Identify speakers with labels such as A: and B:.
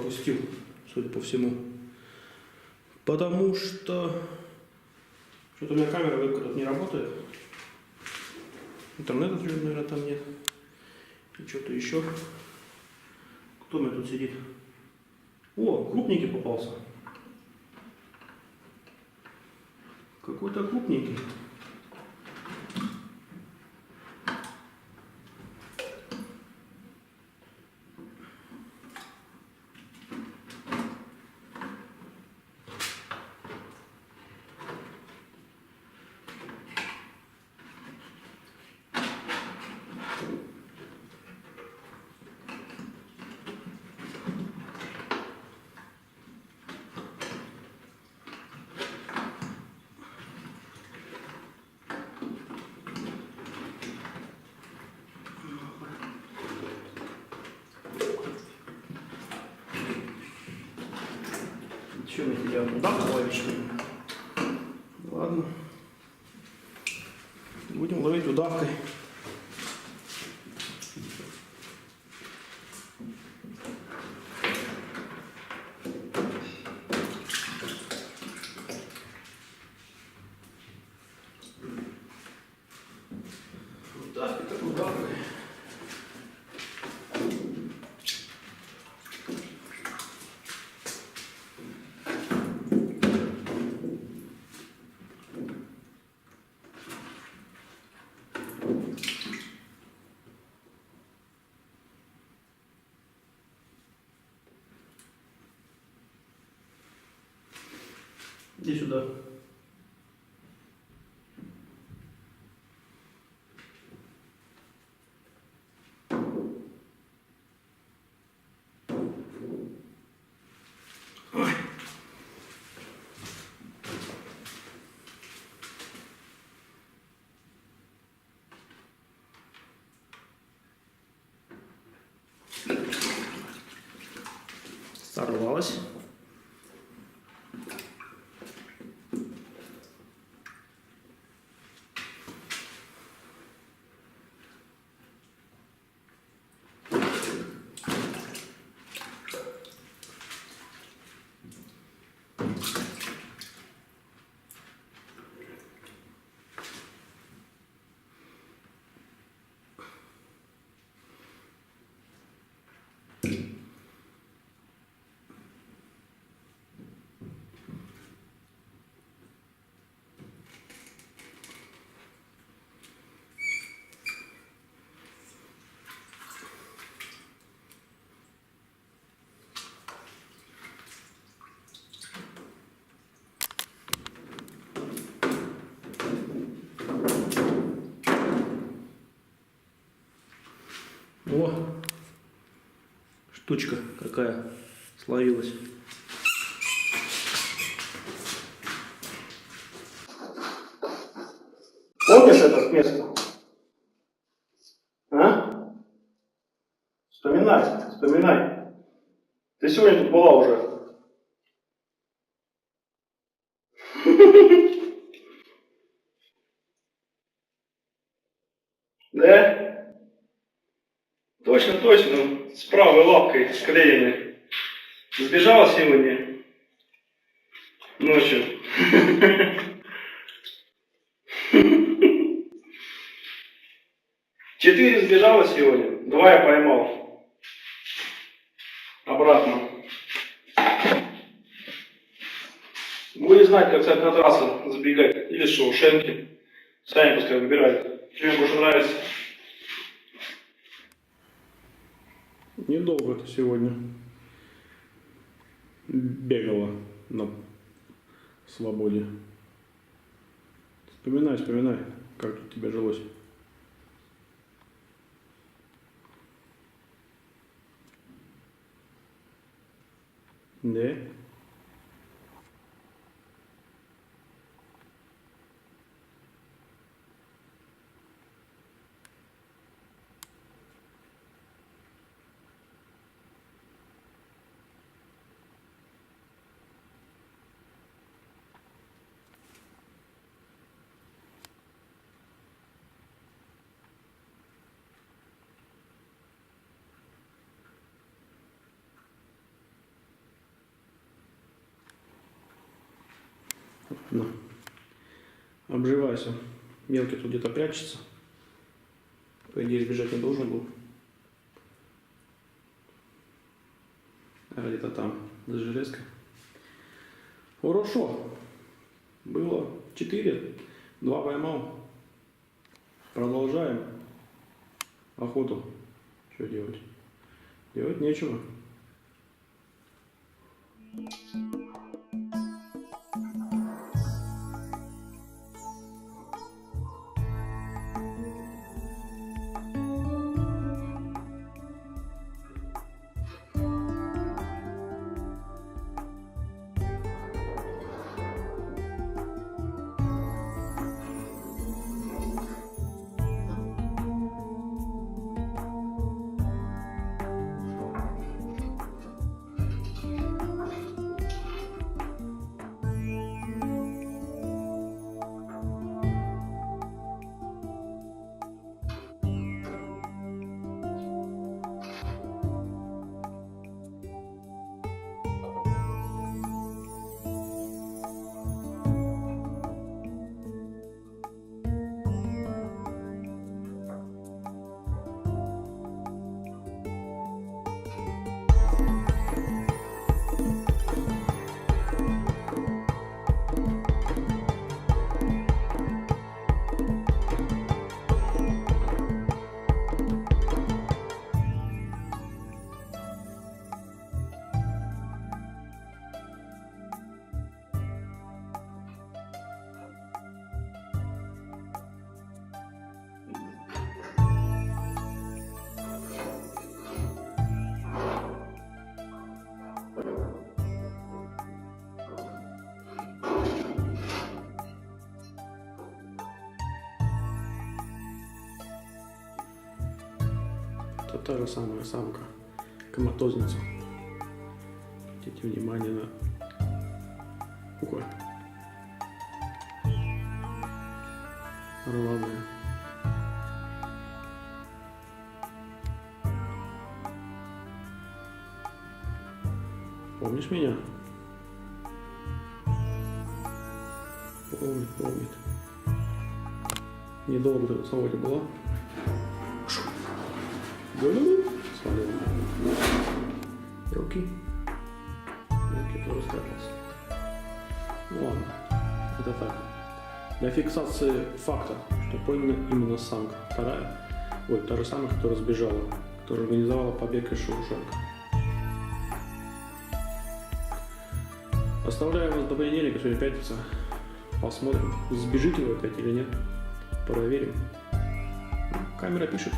A: пропустил, судя по всему. Потому что что-то у меня камера вебка тут не работает. Интернета, наверное, там нет. И что-то еще. Кто у меня тут сидит? О, крупненький попался. Какой-то крупненький. Чем я тебя удавку ловить? Ладно. Будем ловить удавкой. Удавкой так удавкой. Иди сюда. Ой. Сорвалась. О, штучка какая словилась. Помнишь это место? А? Вспоминай, вспоминай. Ты сегодня тут была уже. Да? Точно, точно. С правой лапкой склеенной. Сбежала сегодня ночью. 4 сбежала сегодня, 2 я поймал. Обратно. Будешь знать, как с этой трассы забегать. Или шоушенки. Сами пускай выбирают. Что им больше нравится. Недолго ты сегодня бегала на свободе. Вспоминай, вспоминай, как тут тебе жилось. Да? На. Обживайся. Мелкий тут где-то прячется. По идее, сбежать не должен был. А где-то там, за железкой. Хорошо. Было 4. 2 поймал. Продолжаем охоту. Что делать? Делать нечего. та же самая самка, коматозница. Обратите внимание на ухо. Рваная. Помнишь меня? Помнит. Недолго ты в заводе была. Свалил. Руки тоже спрятался. Ну ладно, это так. Для фиксации факта, что поймана именно самка. Та же самая, которая сбежала, которая организовала побег из Шоушенка. Оставляю вас до понедельника, сегодня пятница. Посмотрим, сбежите вы опять или нет. Проверим. Камера пишет.